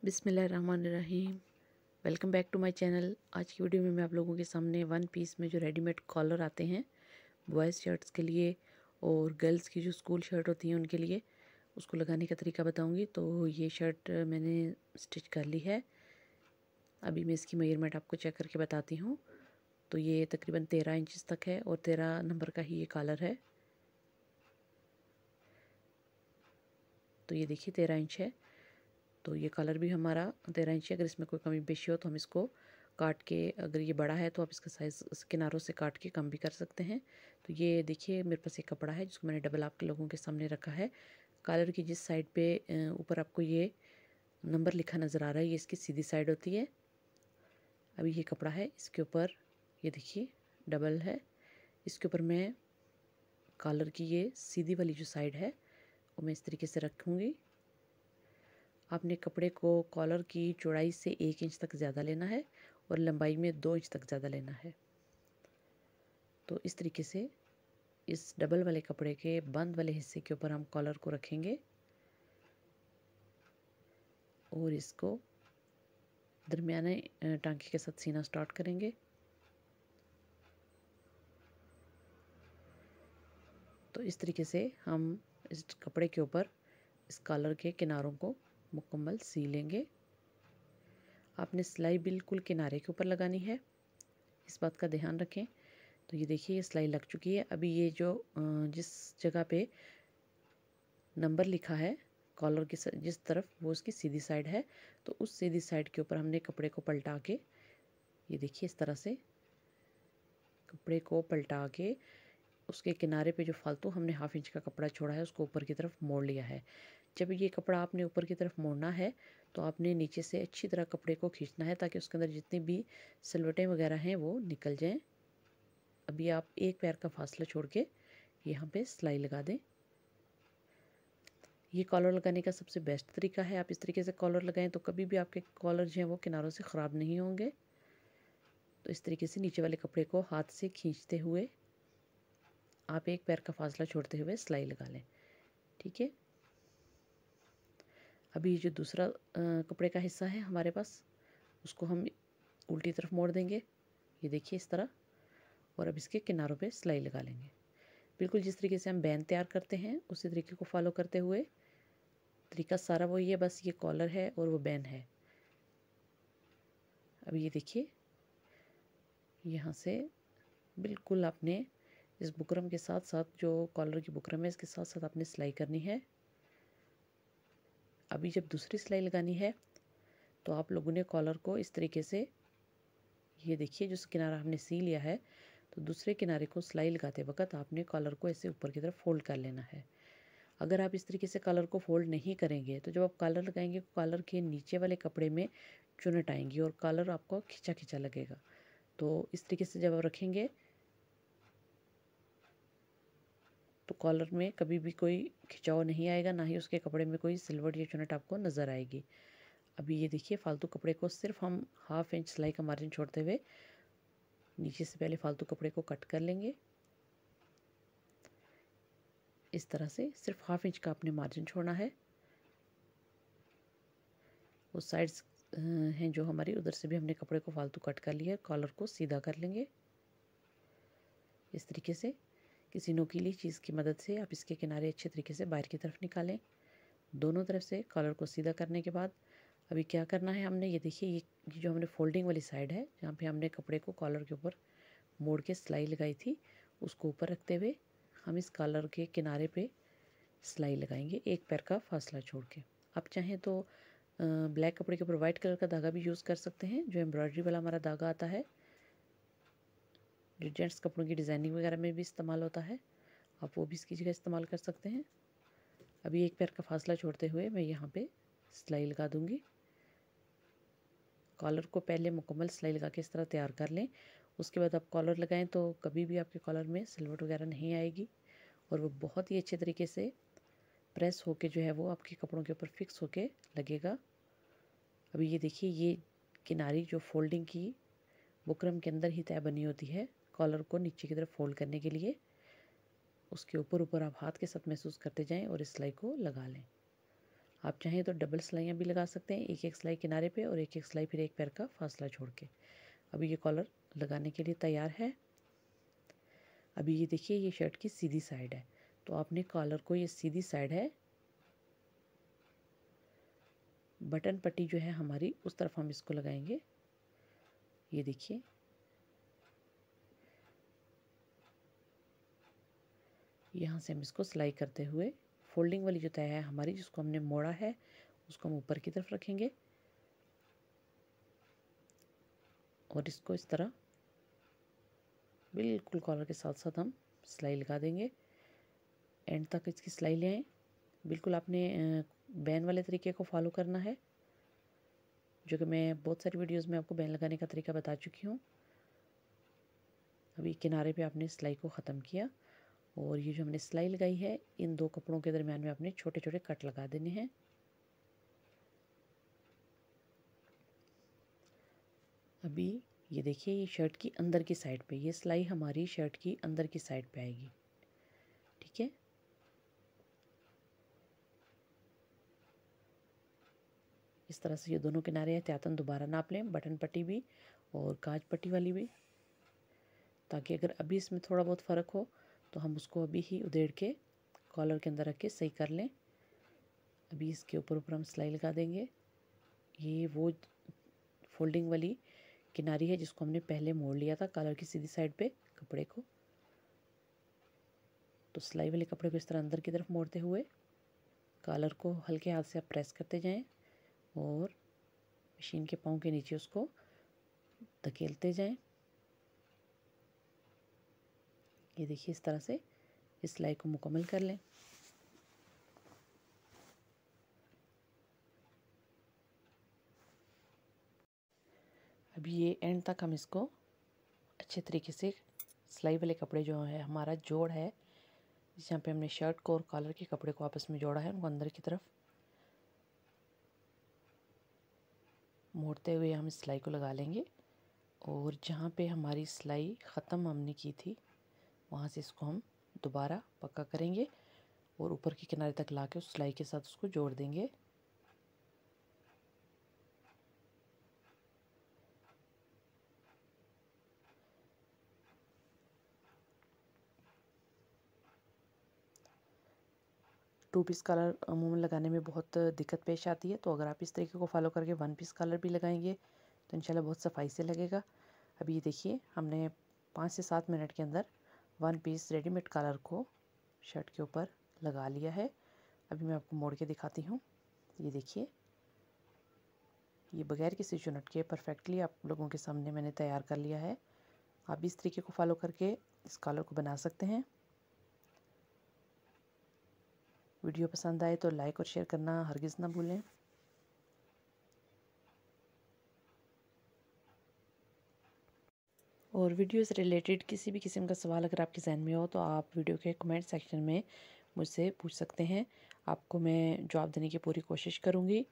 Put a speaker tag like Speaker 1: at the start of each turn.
Speaker 1: बिस्मिल्लाहिर्रहमानिर्रहीम। Welcome back to my channel. आज की वीडियो में मैं आप लोगों के सामने वन पीस में जो रेडीमेड कॉलर आते हैं बॉयज़ शर्ट्स के लिए और गर्ल्स की जो स्कूल शर्ट होती हैं उनके लिए, उसको लगाने का तरीका बताऊंगी। तो ये शर्ट मैंने स्टिच कर ली है। अभी मैं इसकी मेजरमेंट आपको चेक करके बताती हूँ। तो ये तकरीबन 13 इंच तक है और 13 नंबर का ही ये कॉलर है। तो ये देखिए 13 इंच है। तो ये कलर भी हमारा 13 इंच है। अगर इसमें कोई कमी पेशी हो तो हम इसको काट के, अगर ये बड़ा है तो आप इसका साइज़ किनारों से काट के कम भी कर सकते हैं। तो ये देखिए मेरे पास एक कपड़ा है जिसको मैंने डबल आप के लोगों के सामने रखा है। कॉलर की जिस साइड पे ऊपर आपको ये नंबर लिखा नज़र आ रहा है, ये इसकी सीधी साइड होती है। अभी ये कपड़ा है, इसके ऊपर ये देखिए डबल है। इसके ऊपर मैं कॉलर की ये सीधी वाली जो साइड है वो मैं इस तरीके से रखूँगी। आपने कपड़े को कॉलर की चौड़ाई से 1 इंच तक ज़्यादा लेना है और लंबाई में 2 इंच तक ज़्यादा लेना है। तो इस तरीके से इस डबल वाले कपड़े के बंद वाले हिस्से के ऊपर हम कॉलर को रखेंगे और इसको दरमियाने टांके के साथ सीना स्टार्ट करेंगे। तो इस तरीके से हम इस कपड़े के ऊपर इस कॉलर के किनारों को मुकम्मल सी लेंगे। आपने सिलाई बिल्कुल किनारे के ऊपर लगानी है, इस बात का ध्यान रखें। तो ये देखिए ये सिलाई लग चुकी है। अभी ये जो जिस जगह पे नंबर लिखा है कॉलर की जिस तरफ, वो उसकी सीधी साइड है। तो उस सीधी साइड के ऊपर हमने कपड़े को पलटा के, ये देखिए इस तरह से कपड़े को पलटा के उसके किनारे पे जो फालतू हमने हाफ इंच का कपड़ा छोड़ा है उसको ऊपर की तरफ मोड़ लिया है। जब ये कपड़ा आपने ऊपर की तरफ मोड़ना है तो आपने नीचे से अच्छी तरह कपड़े को खींचना है ताकि उसके अंदर जितनी भी सिलवटें वगैरह हैं वो निकल जाएं। अभी आप एक पैर का फासला छोड़ के यहाँ पे सिलाई लगा दें। ये कॉलर लगाने का सबसे बेस्ट तरीका है। आप इस तरीके से कॉलर लगाएं तो कभी भी आपके कॉलर जो हैं वो किनारों से ख़राब नहीं होंगे। तो इस तरीके से नीचे वाले कपड़े को हाथ से खींचते हुए आप एक पैर का फासला छोड़ते हुए सिलाई लगा लें। ठीक है। अभी जो दूसरा कपड़े का हिस्सा है हमारे पास, उसको हम उल्टी तरफ मोड़ देंगे, ये देखिए इस तरह। और अब इसके किनारों पे सिलाई लगा लेंगे। बिल्कुल जिस तरीके से हम बैन तैयार करते हैं उसी तरीके को फॉलो करते हुए, तरीका सारा वही है, बस ये कॉलर है और वो बैन है। अब ये देखिए यहाँ से बिल्कुल आपने इस बुकरम के साथ साथ, जो कॉलर की बुकरम है इसके साथ साथ आपने सिलाई करनी है। अभी जब दूसरी सिलाई लगानी है तो आप लोगों ने कॉलर को इस तरीके से, ये देखिए जो किनारा हमने सी लिया है, तो दूसरे किनारे को सिलाई लगाते वक्त आपने कॉलर को ऐसे ऊपर की तरफ फोल्ड कर लेना है। अगर आप इस तरीके से कॉलर को फोल्ड नहीं करेंगे तो जब आप कॉलर लगाएंगे कॉलर के नीचे वाले कपड़े में चुनट आएंगी और कॉलर आपको खिंचा खिंचा लगेगा। तो इस तरीके से जब आप रखेंगे तो कॉलर में कभी भी कोई खिंचाव नहीं आएगा, ना ही उसके कपड़े में कोई सिलवट या चुनट आपको नज़र आएगी। अभी ये देखिए फालतू कपड़े को सिर्फ हम हाफ इंच सिलाई का मार्जिन छोड़ते हुए नीचे से पहले फालतू कपड़े को कट कर लेंगे। इस तरह से सिर्फ हाफ इंच का आपने मार्जिन छोड़ना है। वो साइड्स हैं जो हमारी, उधर से भी हमने कपड़े को फालतू कट कर लिया है। कॉलर को सीधा कर लेंगे इस तरीके से। किसी नुकीली चीज़ की मदद से आप इसके किनारे अच्छे तरीके से बाहर की तरफ निकालें। दोनों तरफ से कॉलर को सीधा करने के बाद अभी क्या करना है हमने, ये देखिए ये जो हमने फोल्डिंग वाली साइड है जहाँ पे हमने कपड़े को कॉलर के ऊपर मोड़ के सिलाई लगाई थी, उसको ऊपर रखते हुए हम इस कॉलर के किनारे पे सिलाई लगाएंगे एक पैर का फासला छोड़ के। आप चाहें तो ब्लैक कपड़े के ऊपर वाइट कलर का धागा भी यूज़ कर सकते हैं, जो एम्ब्रॉयडरी वाला हमारा धागा आता है, जो जेंट्स कपड़ों की डिज़ाइनिंग वगैरह में भी इस्तेमाल होता है, आप वो भी इसकी जगह इस्तेमाल कर सकते हैं। अभी एक पैर का फासला छोड़ते हुए मैं यहाँ पे सिलाई लगा दूँगी। कॉलर को पहले मुकम्मल सिलाई लगा के इस तरह तैयार कर लें। उसके बाद आप कॉलर लगाएं तो कभी भी आपके कॉलर में सिलवट वगैरह नहीं आएगी और वो बहुत ही अच्छे तरीके से प्रेस होके जो है वो आपके कपड़ों के ऊपर फिक्स होके लगेगा। अभी ये देखिए ये किनारी जो फोल्डिंग की बुकरम के अंदर ही तय बनी होती है कॉलर को नीचे की तरफ फोल्ड करने के लिए, उसके ऊपर ऊपर आप हाथ के साथ महसूस करते जाएं और इस सिलाई को लगा लें। आप चाहें तो डबल सिलाइयाँ भी लगा सकते हैं, एक एक सिलाई किनारे पे और एक एक सिलाई फिर एक पैर का फासला छोड़ के। अभी ये कॉलर लगाने के लिए तैयार है। अभी ये देखिए ये शर्ट की सीधी साइड है, तो आपने कॉलर को, ये सीधी साइड है, बटन पट्टी जो है हमारी उस तरफ हम इसको लगाएंगे। ये देखिए यहाँ से हम इसको सिलाई करते हुए फोल्डिंग वाली जो तय है हमारी, जिसको हमने मोड़ा है, उसको हम ऊपर की तरफ रखेंगे और इसको इस तरह बिल्कुल कॉलर के साथ साथ हम सिलाई लगा देंगे। एंड तक इसकी सिलाई ले आएँ। बिल्कुल आपने बैन वाले तरीके को फॉलो करना है, जो कि मैं बहुत सारी वीडियोस में आपको बैन लगाने का तरीका बता चुकी हूँ। अभी किनारे पे आपने सिलाई को ख़त्म किया और ये जो हमने सिलाई लगाई है, इन दो कपड़ों के दरमियान में आपने छोटे छोटे कट लगा देने हैं। अभी ये देखिए ये शर्ट की अंदर की साइड पे, ये सिलाई हमारी शर्ट की अंदर की साइड पे आएगी। ठीक है, इस तरह से ये दोनों किनारे एहतियातन दोबारा नाप लें, बटन पट्टी भी और काज पट्टी वाली भी, ताकि अगर अभी इसमें थोड़ा बहुत फ़र्क हो तो हम उसको अभी ही उधेड़ के कॉलर के अंदर रख के सही कर लें। अभी इसके ऊपर ऊपर हम सिलाई लगा देंगे। ये वो फोल्डिंग वाली किनारी है जिसको हमने पहले मोड़ लिया था कॉलर की सीधी साइड पे कपड़े को। तो सिलाई वाले कपड़े को इस तरह अंदर की तरफ मोड़ते हुए कॉलर को हल्के हाथ से आप प्रेस करते जाएं और मशीन के पाँव के नीचे उसको धकेलते जाएं। ये देखिए इस तरह से इस सिलाई को मुकम्मल कर लें। अभी ये एंड तक हम इसको अच्छे तरीके से सिलाई वाले कपड़े जो है हमारा जोड़ है, जहाँ पे हमने शर्ट को और कॉलर के कपड़े को आपस में जोड़ा है, उनको अंदर की तरफ मोड़ते हुए हम इस सिलाई को लगा लेंगे और जहाँ पे हमारी सिलाई ख़त्म हमने की थी वहाँ से इसको हम दोबारा पक्का करेंगे और ऊपर के किनारे तक ला के उस सिलाई के साथ उसको जोड़ देंगे। टू पीस कलर अमूमन लगाने में बहुत दिक्कत पेश आती है, तो अगर आप इस तरीके को फॉलो करके वन पीस कलर भी लगाएंगे तो इंशाल्लाह बहुत सफाई से लगेगा। अभी ये देखिए हमने 5 से 7 मिनट के अंदर वन पीस रेडीमेड कलर को शर्ट के ऊपर लगा लिया है। अभी मैं आपको मोड़ के दिखाती हूँ। ये देखिए ये बगैर किसी चुनट के परफेक्टली आप लोगों के सामने मैंने तैयार कर लिया है। आप भी इस तरीके को फॉलो करके इस कॉलर को बना सकते हैं। वीडियो पसंद आए तो लाइक और शेयर करना हरगिज़ ना भूलें। और वीडियो से रिलेटेड किसी भी किस्म का सवाल अगर आपके जहन में हो तो आप वीडियो के कमेंट सेक्शन में मुझसे पूछ सकते हैं। आपको मैं जवाब देने की पूरी कोशिश करूँगी।